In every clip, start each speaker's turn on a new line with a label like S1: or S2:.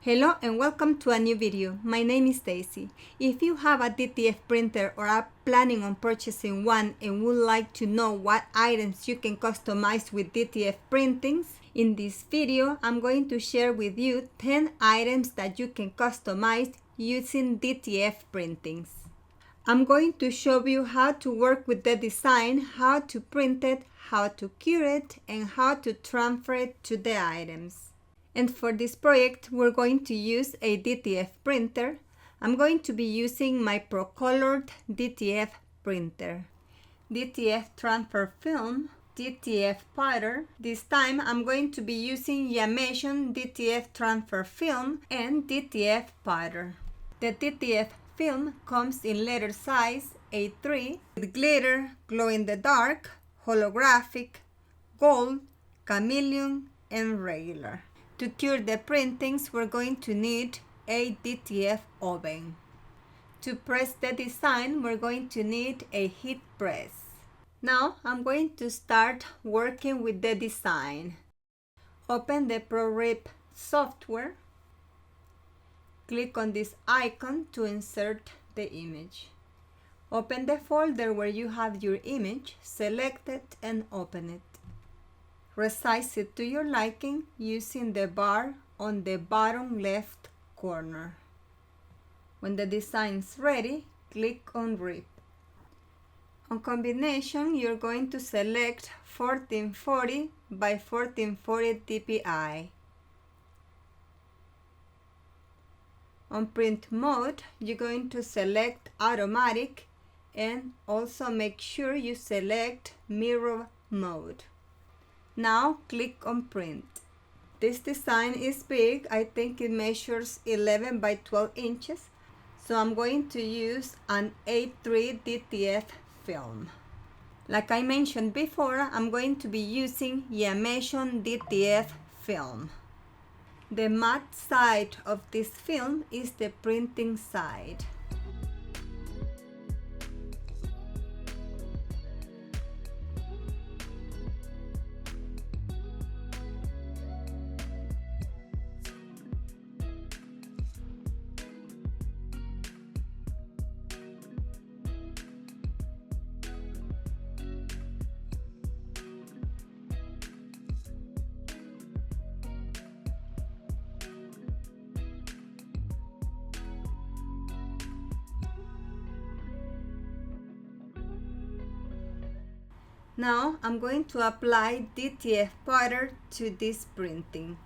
S1: Hello and welcome to a new video. My name is Daisy. If you have a DTF printer or are planning on purchasing one and would like to know what items you can customize with DTF printings, in this video I'm going to share with you 10 items that you can customize using DTF printings. I'm going to show you how to work with the design, how to print it, how to cure it, and how to transfer it to the items. And for this project, we're going to use a DTF printer. I'm going to be using my Procolored DTF printer, DTF transfer film, DTF powder. This time I'm going to be using yamation DTF transfer film and DTF powder. The DTF film comes in letter size A3 with glitter, glow in the dark, holographic, gold, chameleon, and regular. To cure the printings, we're going to need a DTF oven. To press the design, we're going to need a heat press. Now, I'm going to start working with the design. Open the ProRip software. Click on this icon to insert the image. Open the folder where you have your image, select it and open it. Resize it to your liking using the bar on the bottom left corner. When the design is ready, click on Rip. On combination, you're going to select 1440 by 1440 dpi. On print mode, you're going to select automatic and also make sure you select mirror mode. Now click on print. This design is big. I think it measures 11 by 12 inches. So I'm going to use an A3 DTF film. Like I mentioned before, I'm going to be using yamation DTF film. The matte side of this film is the printing side. Now I'm going to apply DTF powder to this printing.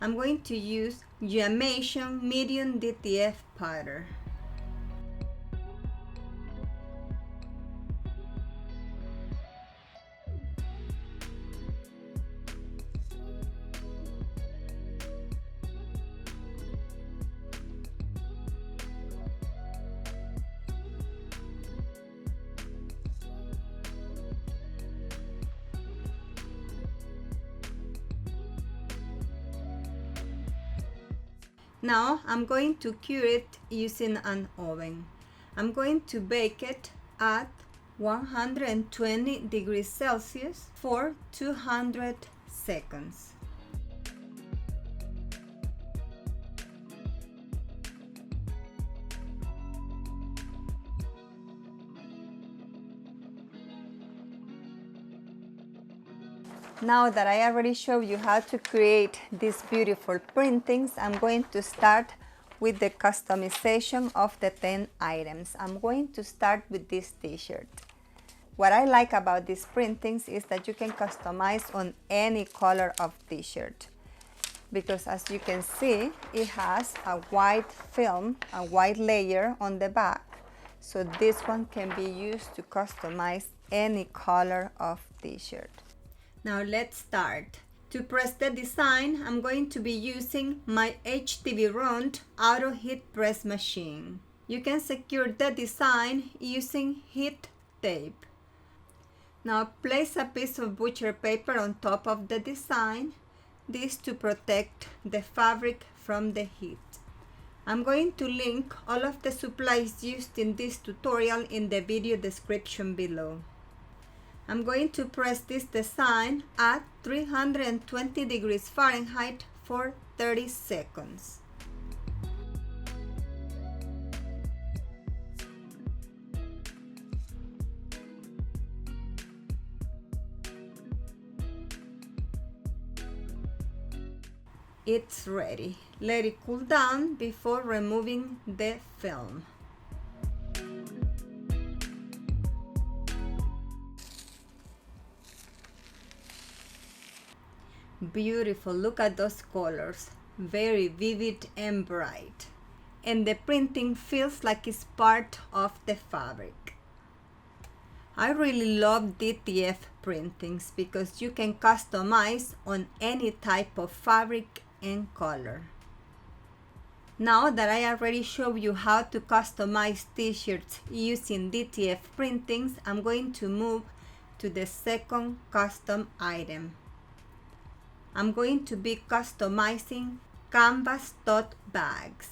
S1: I'm going to use yamation medium DTF powder. Now I'm going to cure it using an oven. I'm going to bake it at 120 degrees Celsius for 200 seconds. Now that I already showed you how to create these beautiful printings, I'm going to start with the customization of the 10 items. I'm going to start with this t-shirt. What I like about these printings is that you can customize on any color of t-shirt, because as you can see, it has a white film, a white layer on the back. So this one can be used to customize any color of t-shirt. Now let's start. To press the design, I'm going to be using my HTV Round auto heat press machine. You can secure the design using heat tape. Now place a piece of butcher paper on top of the design, this to protect the fabric from the heat. I'm going to link all of the supplies used in this tutorial in the video description below. I'm going to press this design at 320 degrees Fahrenheit for 30 seconds. it's ready. Let it cool down before removing the film. Beautiful, look at those colors, very vivid and bright. And the printing feels like it's part of the fabric. I really love DTF printings because you can customize on any type of fabric and color. Now that I already showed you how to customize t-shirts using DTF printings, I'm going to move to the second custom item. I'm going to be customizing canvas tote bags.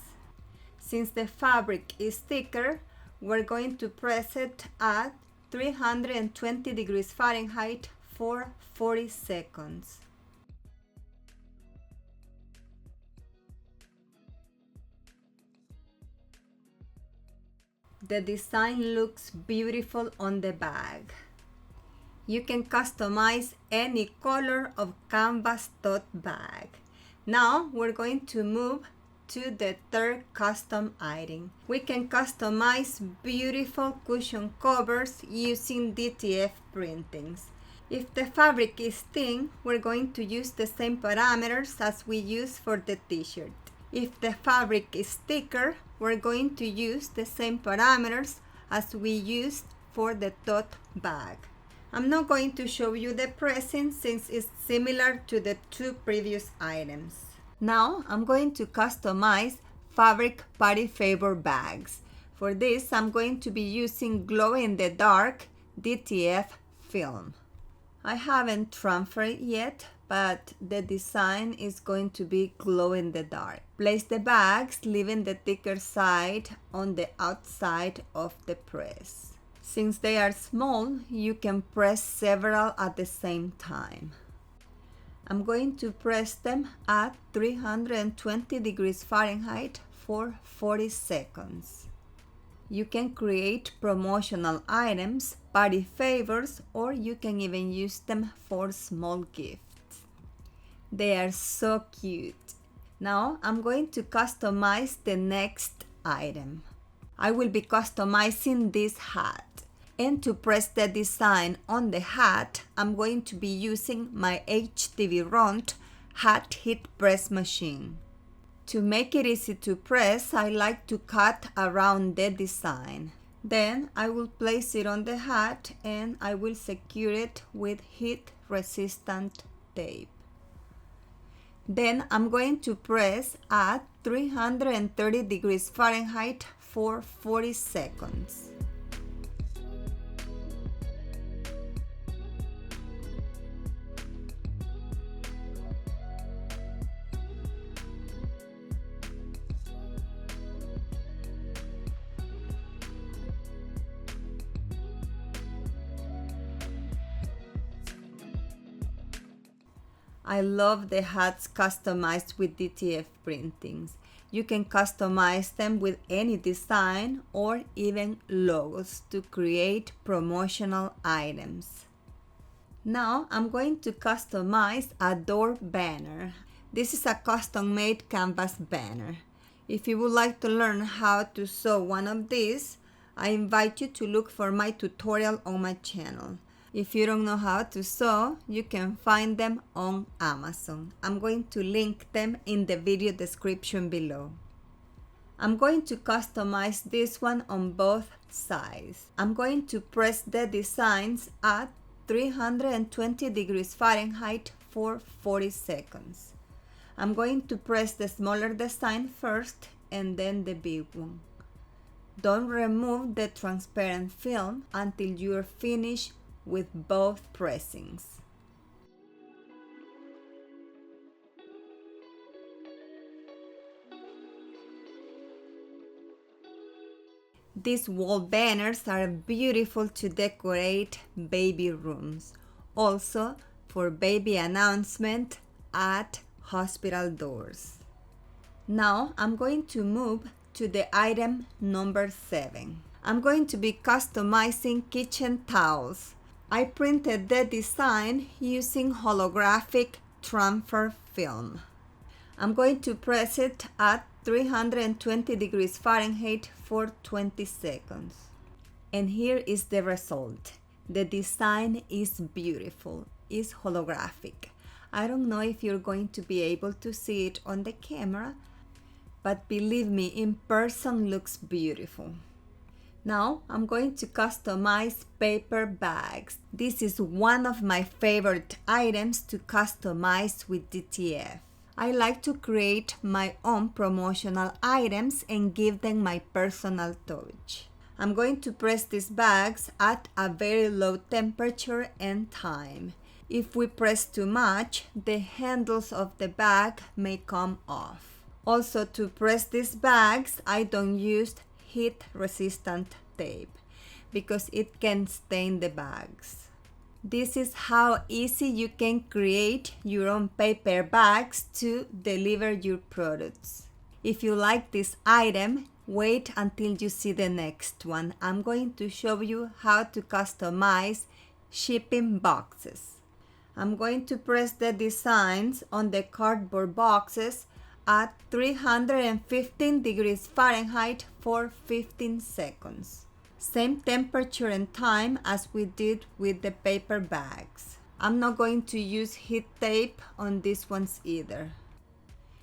S1: Since the fabric is thicker, we're going to press it at 320 degrees Fahrenheit for 40 seconds. The design looks beautiful on the bag. You can customize any color of canvas tote bag. Now we're going to move to the third custom item. We can customize beautiful cushion covers using DTF printings. If the fabric is thin, we're going to use the same parameters as we use for the t-shirt. If the fabric is thicker, we're going to use the same parameters as we used for the tote bag. I'm not going to show you the pressing since it's similar to the two previous items. Now I'm going to customize fabric party favor bags. For this, I'm going to be using glow-in-the-dark DTF film. I haven't transferred it yet, but the design is going to be glow-in-the-dark. Place the bags, leaving the thicker side on the outside of the press. Since they are small, you can press several at the same time. I'm going to press them at 320 degrees Fahrenheit for 40 seconds. You can create promotional items, party favors, or you can even use them for small gifts. They are so cute. Now I'm going to customize the next item. I will be customizing this hat. And to press the design on the hat, I'm going to be using my HTV Ront hat heat press machine. To make it easy to press, I like to cut around the design. Then I will place it on the hat and I will secure it with heat resistant tape. Then I'm going to press at 330 degrees Fahrenheit for 40 seconds. I love the hats customized with DTF printings. You can customize them with any design or even logos to create promotional items. Now I'm going to customize a door banner. This is a custom-made canvas banner. If you would like to learn how to sew one of these, I invite you to look for my tutorial on my channel. If you don't know how to sew, you can find them on Amazon. I'm going to link them in the video description below. I'm going to customize this one on both sides. I'm going to press the designs at 320 degrees Fahrenheit for 40 seconds. I'm going to press the smaller design first and then the big one. Don't remove the transparent film until you're finished with both pressings. These wall banners are beautiful to decorate baby rooms, also for baby announcement at hospital doors. Now I'm going to move to the item number 7. I'm going to be customizing kitchen towels. I printed the design using holographic transfer film. I'm going to press it at 320 degrees Fahrenheit for 20 seconds. And here is the result. The design is beautiful. It's holographic. I don't know if you're going to be able to see it on the camera, but believe me, in person looks beautiful. Now I'm going to customize paper bags. This is one of my favorite items to customize with DTF. I like to create my own promotional items and give them my personal touch. I'm going to press these bags at a very low temperature and time. If we press too much, the handles of the bag may come off. Also, to press these bags, I don't use heat-resistant tape because it can stain the bags. This is how easy you can create your own paper bags to deliver your products. If you like this item, wait until you see the next one. I'm going to show you how to customize shipping boxes. I'm going to press the designs on the cardboard boxes at 315 degrees Fahrenheit for 15 seconds. Same temperature and time as we did with the paper bags. I'm not going to use heat tape on these ones either.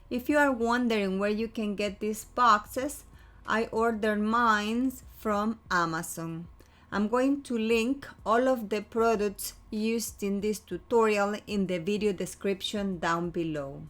S1: If you are wondering where you can get these boxes, I ordered mine from Amazon. I'm going to link all of the products used in this tutorial in the video description down below.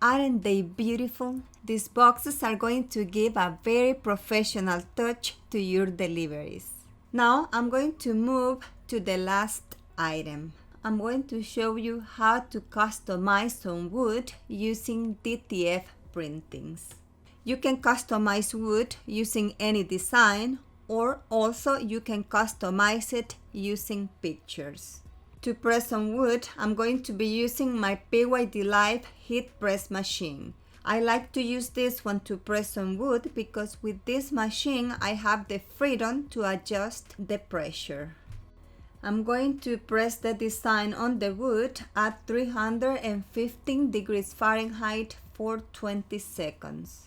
S1: Aren't they beautiful? These boxes are going to give a very professional touch to your deliveries. Now I'm going to move to the last item. I'm going to show you how to customize some wood using DTF printings. You can customize wood using any design, or also you can customize it using pictures. To press on wood, I'm going to be using my PYD Live heat press machine. I like to use this one to press on wood because with this machine I have the freedom to adjust the pressure. I'm going to press the design on the wood at 315 degrees Fahrenheit for 20 seconds.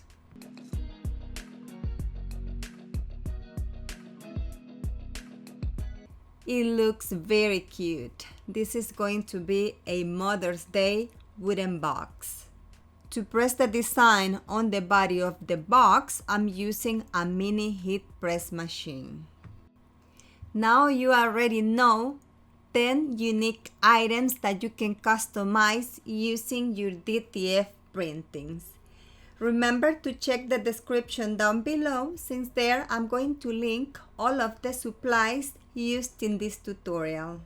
S1: It looks very cute. This is going to be a Mother's Day wooden box. To press the design on the body of the box, I'm using a mini heat press machine. Now you already know 10 unique items that you can customize using your DTF printings. Remember to check the description down below, since there I'm going to link all of the supplies used in this tutorial.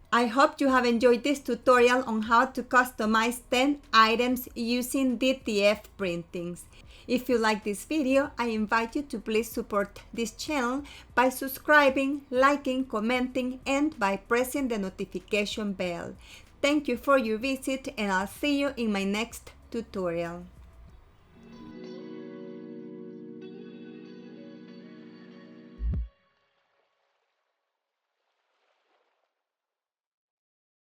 S1: I hope you have enjoyed this tutorial on how to customize 10 items using DTF printings. If you like this video, I invite you to please support this channel by subscribing, liking, commenting, and by pressing the notification bell. Thank you for your visit, and I'll see you in my next tutorial.